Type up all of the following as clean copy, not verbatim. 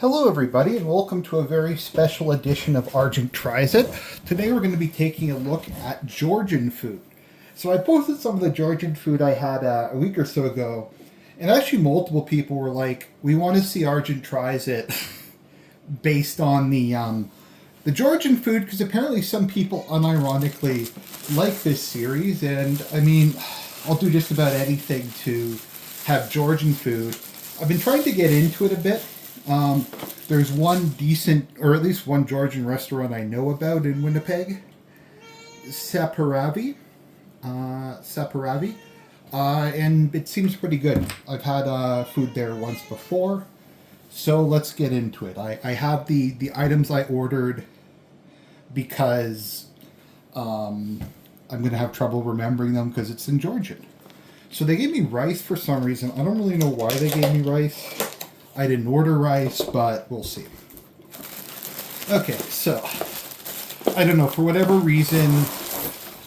Hello everybody and welcome to a very special edition of Argent Tries It. Today we're going to be taking a look at Georgian food. So I posted some of the Georgian food I had a week or so ago, and actually multiple people were like, we want to see Argent Tries It based on the Georgian food, because apparently some people unironically like this series, and I mean, I'll do just about anything to have Georgian food. I've been trying to get into it a bit. There's one decent, or at least one Georgian restaurant I know about in Winnipeg, Saperavi, and it seems pretty good. I've had food there once before, so let's get into it. I have the items I ordered because I'm going to have trouble remembering them because it's in Georgian. So they gave me rice for some reason. I don't really know why they gave me rice. I didn't order rice, but we'll see. Okay, so I don't know, for whatever reason,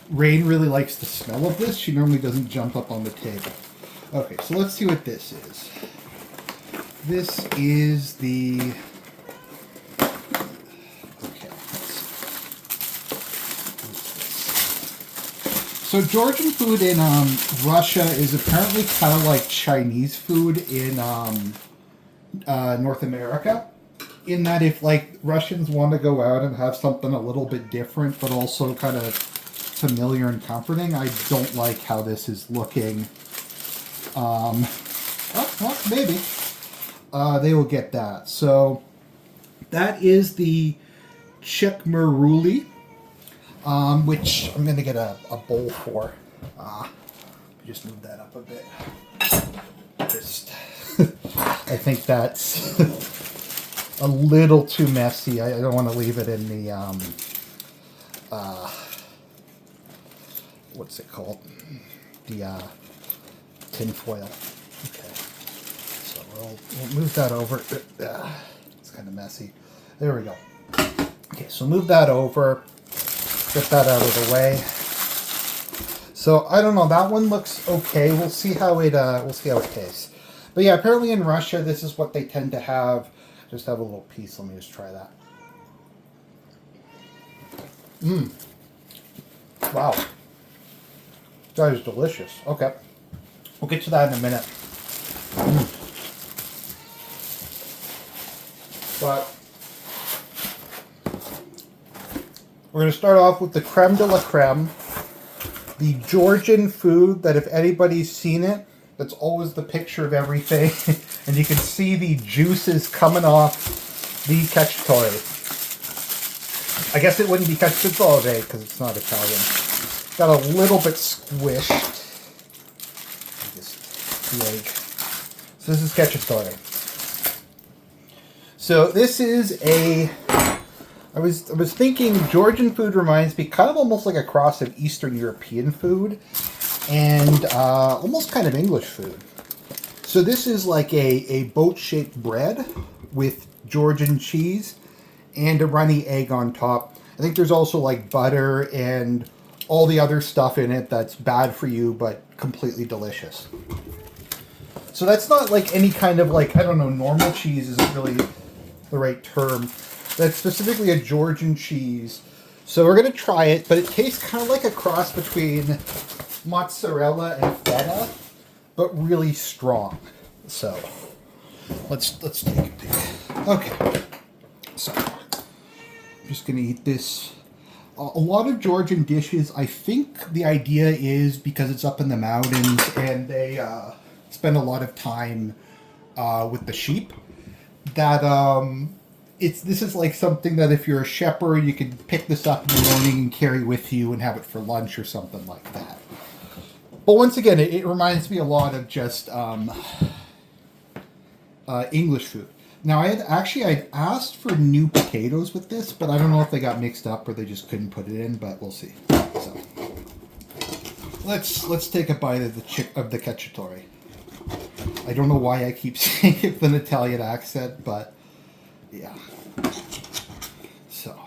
Raine really likes the smell of this. She normally doesn't jump up on the table. Okay, so let's see what this is. This is the... Okay, let's see. So Georgian food in Russia is apparently kind of like Chinese food in North America, in that if like Russians want to go out and have something a little bit different but also kind of familiar and comforting, I don't like how this is looking. Well, maybe they will get that. So that is the Shkmeruli, which I'm going to get a bowl for. Just move that up a bit. I think that's a little too messy. I don't want to leave it in the, what's it called? The tin foil. Okay. So we'll move that over. It's kind of messy. There we go. Okay, so move that over. Get that out of the way. So I don't know. That one looks okay. We'll see how it tastes. But yeah, apparently in Russia, this is what they tend to have. Just have a little piece. Let me just try that. Wow. That is delicious. Okay. We'll get to that in a minute. But we're going to start off with the creme de la creme. The Georgian food that if anybody's seen it, that's always the picture of everything. And you can see the juices coming off the Khachapuri. I guess it wouldn't be Khachapuri because it's not Italian. Got a little bit squished. The egg. So this is Khachapuri. So this is a... I was thinking Georgian food reminds me kind of almost like a cross of Eastern European food and almost kind of English food. So this is like a boat-shaped bread with Georgian cheese and a runny egg on top. I think there's also like butter and all the other stuff in it that's bad for you but completely delicious. So that's not like any kind of like, I don't know, normal cheese isn't really the right term. That's specifically a Georgian cheese. So we're going to try it, but it tastes kind of like a cross between mozzarella and feta, but really strong. So let's take a peek. Okay, so I'm just gonna eat this. A lot of Georgian dishes, I think the idea is because it's up in the mountains and they spend a lot of time with the sheep, that this is like something that if you're a shepherd, you can pick this up in the morning and carry with you and have it for lunch or something like that. But once again, it reminds me a lot of just English food. Now, I'd asked for new potatoes with this, but I don't know if they got mixed up or they just couldn't put it in, but we'll see. So, let's take a bite of the Khachapuri. I don't know why I keep saying it with an Italian accent, but yeah. So,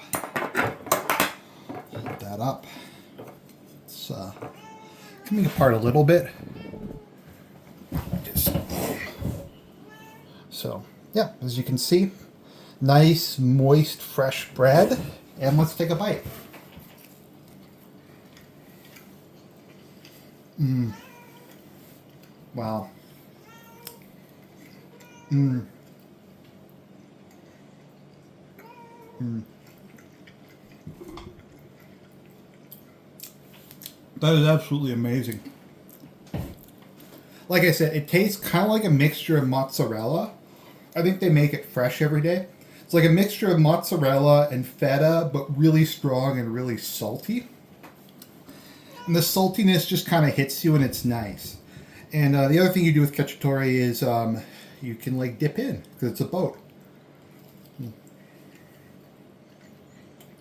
hold that up. It's coming apart a little bit. So, yeah, as you can see, Nice, moist, fresh bread. And let's take a bite. Wow. That is absolutely amazing. Like I said, it tastes kind of like a mixture of mozzarella. I think they make it fresh every day. It's like a mixture of mozzarella and feta, but really strong and really salty. And the saltiness just kind of hits you, and it's nice. And the other thing you do with Khachapuri is you can like dip in because it's a boat.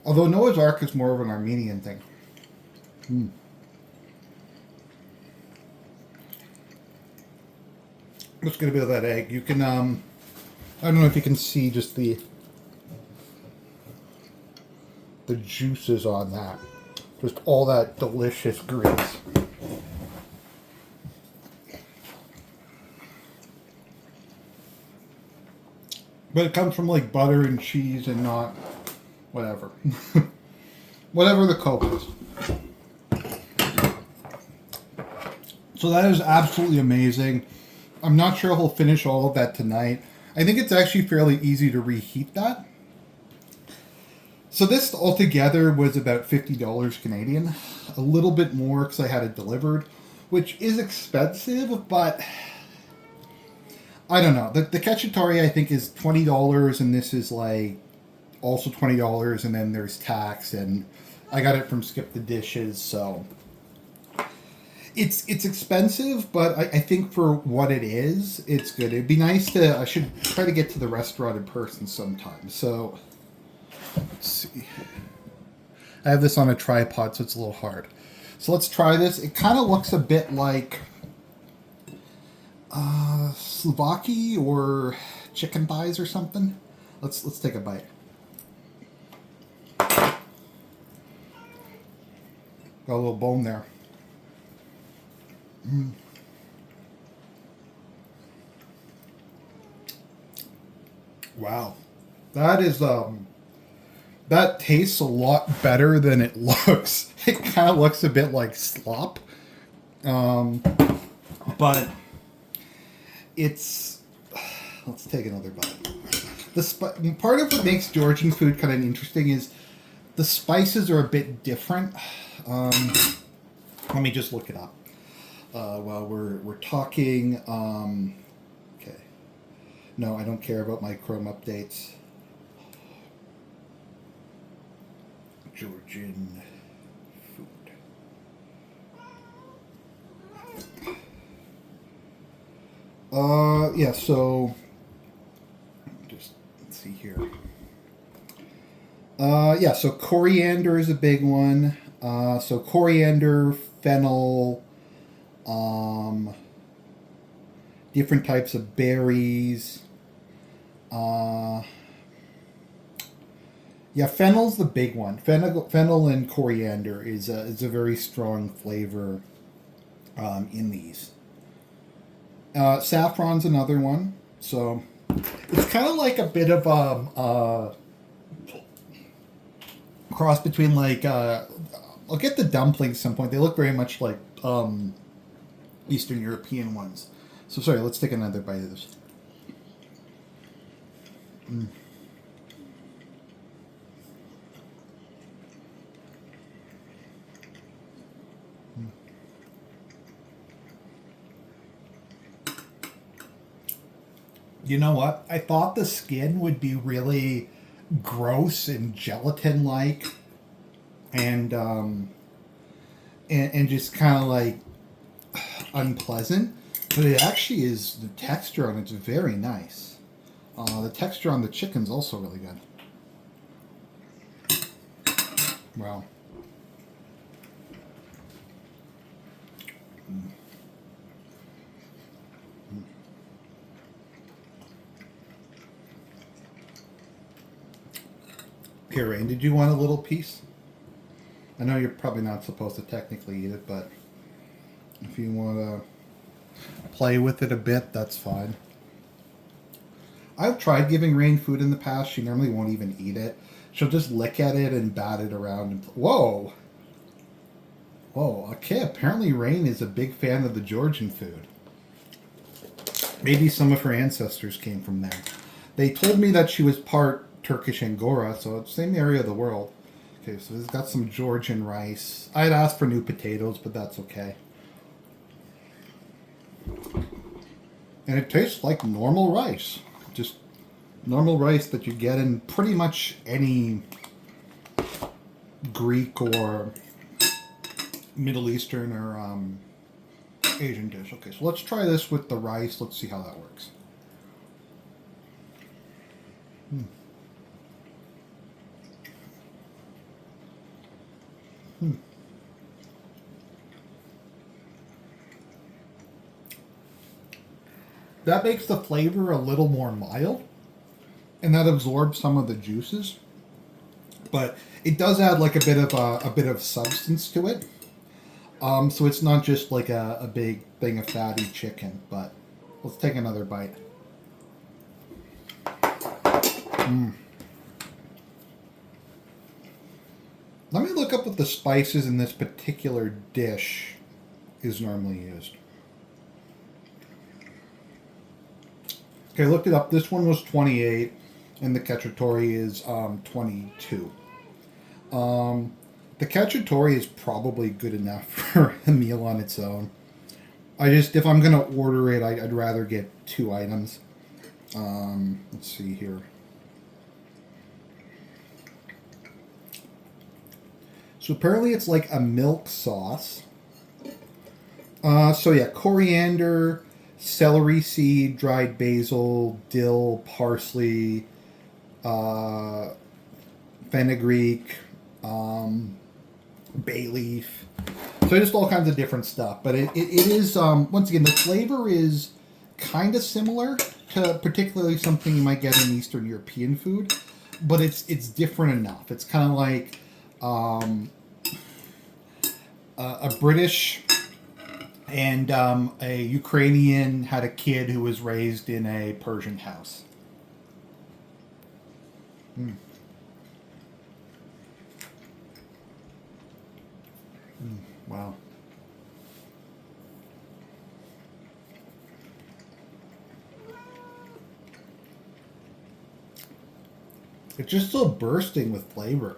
Although Noah's Ark is more of an Armenian thing. Let's get a bit of that egg. You can, I don't know if you can see just the juices on that. Just all that delicious grease. But it comes from like butter and cheese and not whatever. Whatever the coke is. So that is absolutely amazing. I'm not sure if we'll finish all of that tonight. I think it's actually fairly easy to reheat that. So this altogether was about $50 Canadian. A little bit more because I had it delivered, which is expensive, but I don't know. The Khachapuri I think is $20, and this is like also $20, and then there's tax, and I got it from Skip the Dishes, so it's expensive, but I think for what it is, it's good. It'd be nice to, I should try to get to the restaurant in person sometime. So let's see. I have this on a tripod, so it's a little hard. So let's try this. It kind of looks a bit like Slovakia or chicken thighs or something. Let's take a bite. Got a little bone there. Wow, that is that tastes a lot better than it looks. It kind of looks a bit like slop, but it's. Let's take another bite. Part of what makes Georgian food kind of interesting is the spices are a bit different. Let me just look it up. While we're talking, okay. No, I don't care about my Chrome updates. Georgian food. Yeah. So, just let's see here. Yeah. So coriander is a big one. So coriander, fennel. Different types of berries. Yeah, fennel's the big one. Fennel and coriander is a very strong flavor in these. Saffron's another one. So it's kind of like a bit of cross between like I'll get the dumplings at some point. They look very much like Eastern European ones. So sorry, let's take another bite of this. You know what? I thought the skin would be really gross and gelatin-like, and just kind of like unpleasant. But it actually is, the texture on it's very nice. The texture on the chicken's also really good. Wow. Here, Raine, did you want a little piece? I know you're probably not supposed to technically eat it, but if you want to play with it a bit, that's fine. I've tried giving Raine food in the past. She normally won't even eat it. She'll just lick at it and bat it around. And whoa! Whoa, okay, apparently Raine is a big fan of the Georgian food. Maybe some of her ancestors came from there. They told me that she was part Turkish Angora, so it's the same area of the world. Okay, so it's got some Georgian rice. I'd asked for new potatoes, but that's okay. And it tastes like normal rice. Just normal rice that you get in pretty much any Greek or Middle Eastern or Asian dish. Okay, so let's try this with the rice. Let's see how that works. That makes the flavor a little more mild, and that absorbs some of the juices. But it does add like a bit of substance to it. So it's not just like a big thing of fatty chicken. But let's take another bite. Let me look up what the spices in this particular dish is normally used. Okay, I looked it up. This one was 28, and the Khachapuri is 22. The Khachapuri is probably good enough for a meal on its own. If I'm gonna order it, I'd rather get 2 items. Let's see here. So apparently it's like a milk sauce. So yeah, coriander, celery seed, dried basil, dill, parsley, fenugreek, bay leaf. So just all kinds of different stuff. But it is, once again, the flavor is kind of similar to particularly something you might get in Eastern European food. But it's different enough. It's kind of like a British and a Ukrainian had a kid who was raised in a Persian house. Wow. It's just so bursting with flavor.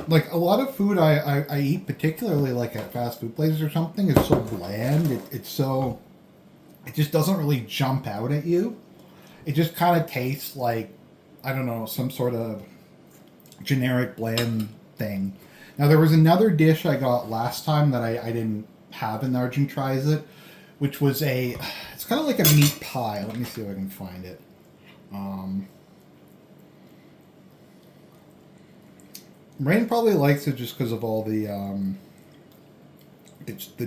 Like a lot of food I eat, particularly like at fast food places or something, is so bland. It just doesn't really jump out at you. It just kind of tastes like, I don't know, some sort of generic bland thing. Now there was another dish I got last time that I didn't have in Argent Tries It, which was it's kind of like a meat pie. Let me see if I can find it. Raine probably likes it just because of all the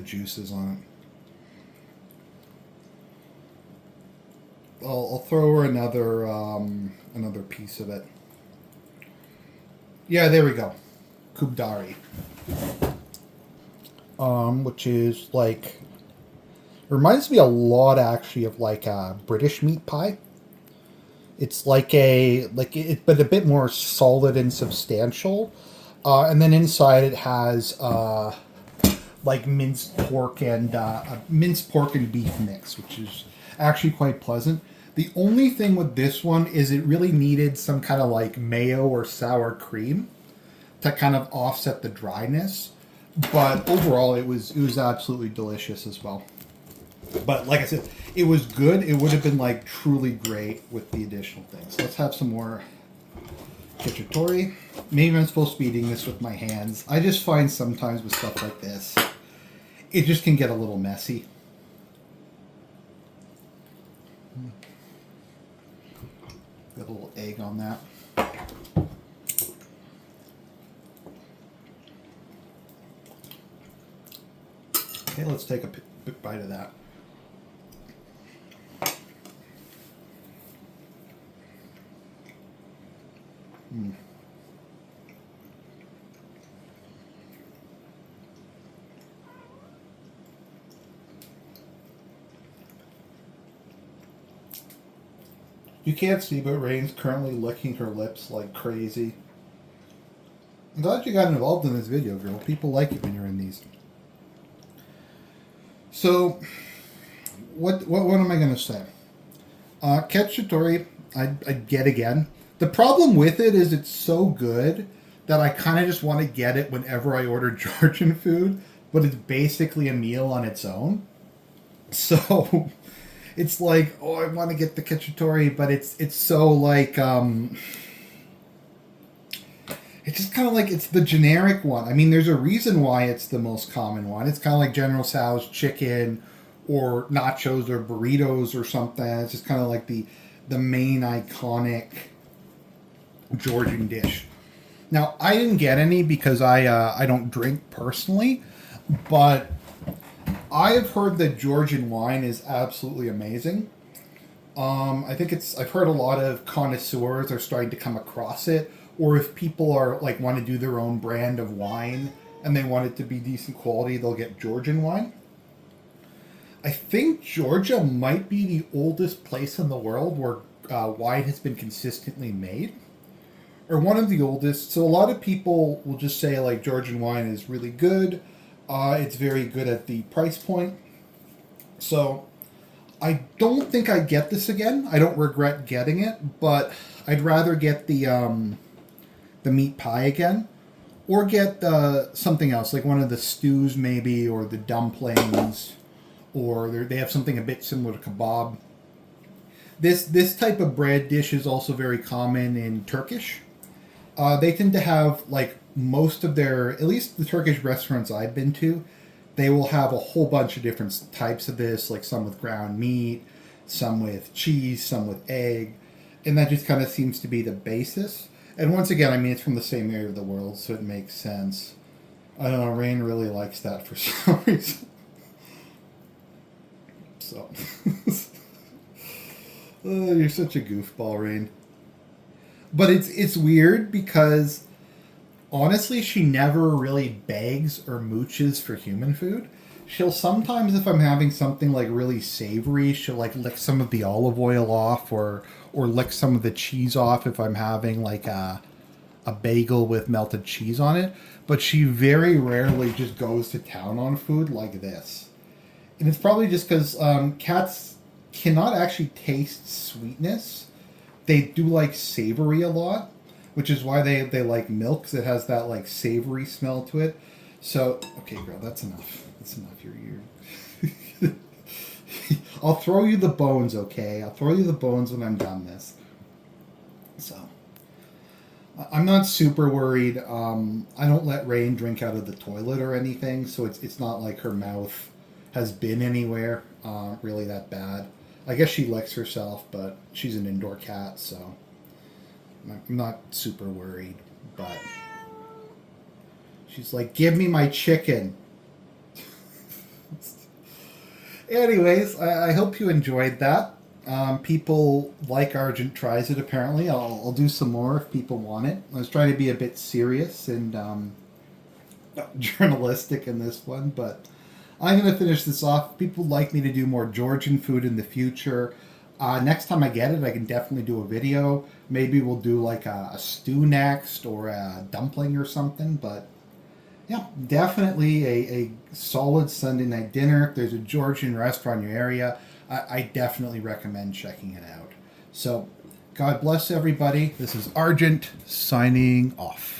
juices on it. I'll throw her another piece of it. Yeah, there we go. Kubdari. Which is like, reminds me a lot actually of like a British meat pie. It's but a bit more solid and substantial. And then inside it has like minced pork and beef mix, which is actually quite pleasant. The only thing with this one is it really needed some kind of like mayo or sour cream to kind of offset the dryness. But overall, it was absolutely delicious as well. But like I said, it was good. It would have been like truly great with the additional things. Let's have some more Khachapuri. Maybe I'm supposed to be eating this with my hands. I just find sometimes with stuff like this, it just can get a little messy. Got a little egg on that. Okay, let's take a bite of that. You can't see, but Raine's currently licking her lips like crazy. I'm glad you got involved in this video, girl. People like it when you're in these. So, what am I going to say? Khachapuri, I'd get again. The problem with it is it's so good that I kind of just want to get it whenever I order Georgian food, but it's basically a meal on its own. So it's like, oh, I want to get the Khachapuri, but it's so like, it's just kind of like, it's the generic one. I mean, there's a reason why it's the most common one. It's kind of like General Tso's chicken or nachos or burritos or something. It's just kind of like the main iconic Georgian dish. Now, I didn't get any because I don't drink personally, but I have heard that Georgian wine is absolutely amazing. I think I've heard a lot of connoisseurs are starting to come across it, or if people are like want to do their own brand of wine and they want it to be decent quality, they'll get Georgian wine. I think Georgia might be the oldest place in the world where wine has been consistently made, or one of the oldest. So a lot of people will just say like Georgian wine is really good. It's very good at the price point. So I don't think I get this again. I don't regret getting it, but I'd rather get the meat pie again, or get something else like one of the stews maybe, or the dumplings, or they have something a bit similar to kebab. This type of bread dish is also very common in Turkish. They tend to have like most of their, at least the Turkish restaurants I've been to, they will have a whole bunch of different types of this, like some with ground meat, some with cheese, some with egg, and that just kind of seems to be the basis. And once again, I mean, it's from the same area of the world, so it makes sense. I don't know, Raine really likes that for some reason. So, oh, you're such a goofball, Raine. But it's weird because honestly, she never really begs or mooches for human food. She'll sometimes, if I'm having something like really savory, she'll like lick some of the olive oil off, or lick some of the cheese off if I'm having like a bagel with melted cheese on it. But she very rarely just goes to town on food like this. And it's probably just because cats cannot actually taste sweetness. They do like savory a lot, which is why they like milk, because it has that like savory smell to it. So, okay, girl, that's enough. That's enough. You're I'll throw you the bones, okay? I'll throw you the bones when I'm done this. So, I'm not super worried. I don't let Raine drink out of the toilet or anything, so it's not like her mouth has been anywhere really that bad. I guess she licks herself, but she's an indoor cat, so I'm not super worried. But she's like, give me my chicken. Anyways, I hope you enjoyed that. People like Argent Tries It, apparently. I'll do some more if people want it. I was trying to be a bit serious and journalistic in this one, but I'm going to finish this off. If people like me to do more Georgian food in the future, next time I get it, I can definitely do a video. Maybe we'll do like a stew next, or a dumpling or something. But yeah, definitely a solid Sunday night dinner. If there's a Georgian restaurant in your area, I definitely recommend checking it out. So God bless everybody. This is Argent signing off.